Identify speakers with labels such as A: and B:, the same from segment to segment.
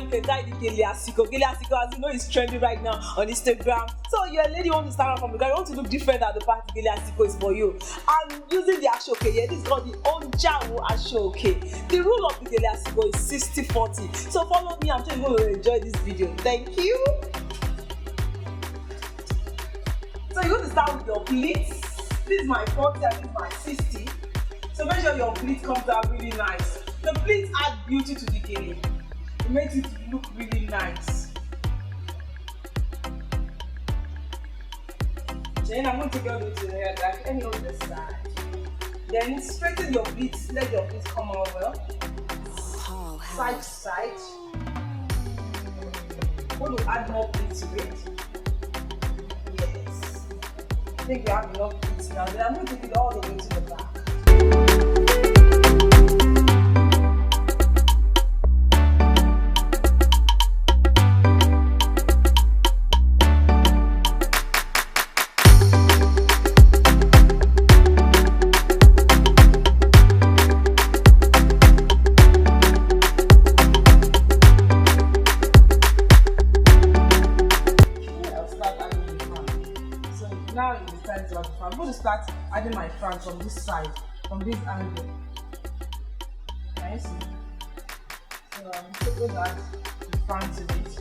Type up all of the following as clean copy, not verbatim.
A: you can tie the Gele Asiko. Gele Asiko, as you know, is trending right now on Instagram. So you're a lady who wants to stand out from the guy, you want to look different at the party, Gele Asiko is for you. I'm using the Ashoke here. This is called the Ojulewa Ashoke. The rule of the Gele Asiko is 60-40. So follow me. I'm sure you're going to enjoy this video. Thank you. So you're going to start with your pleats. This is my 40 and this is my 60. So make sure your pleat comes out really nice. The pleats add beauty to the gele. It makes it look really nice. Then I'm going to take all the way to the hair back and on the side. Then straighten your pleats, let your pleats come out well. Side to side. I'm going to add more pleats to it. Yes. I think we have enough pleats now. Then I'm going to take it all the way to the back. Now it's time to add the fan. I'm going to start adding my fan from this side, from this angle. Can you see? So I'm just going to add the fan to it.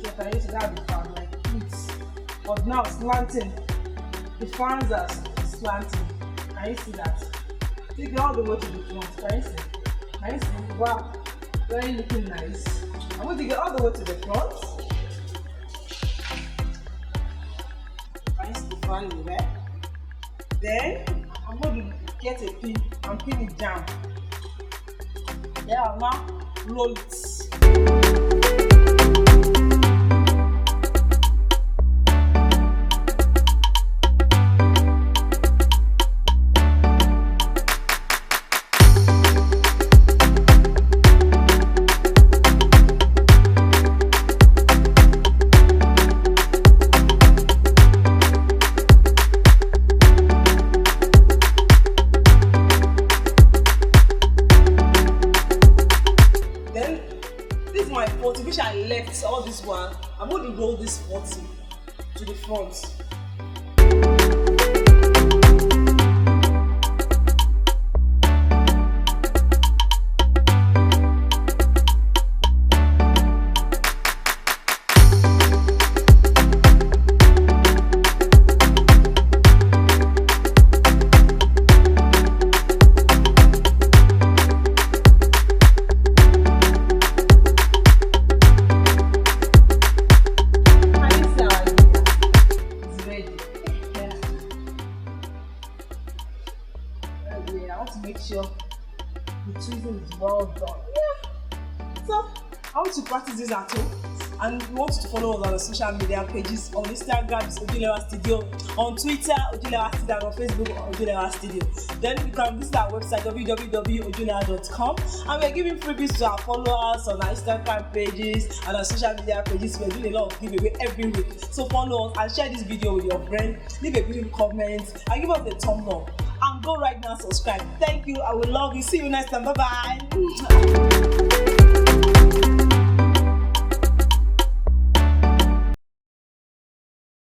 A: So can you see that the fan like this? But now slanting. The fans are slanting. Can you see that? Take it all the way to the front. Can you see? Can you see? Wow, very looking nice. I'm going to get all the way to the front. There. Then I'm going to get a pin and pin it down. Then I'll now roll it. My 40, which I left all this one, I'm going to roll this 40 to the front. I want to make sure the tweezing is well done. Yeah. So I want to practice this at home, and you want to follow us on the social media pages. On Instagram is Ojulewa Studio, on Twitter Ojulewa Studio, and on Facebook Ojulewa Studio. Then you can visit our website www.ojulewa.com, and we're giving freebies to our followers on our Instagram pages and our social media pages. We're doing a lot of giveaway every week. So follow us and share this video with your friends. Leave a beautiful comment and give us a thumb up. And go right now, subscribe. Thank you. I will love you. See you next time. Bye bye.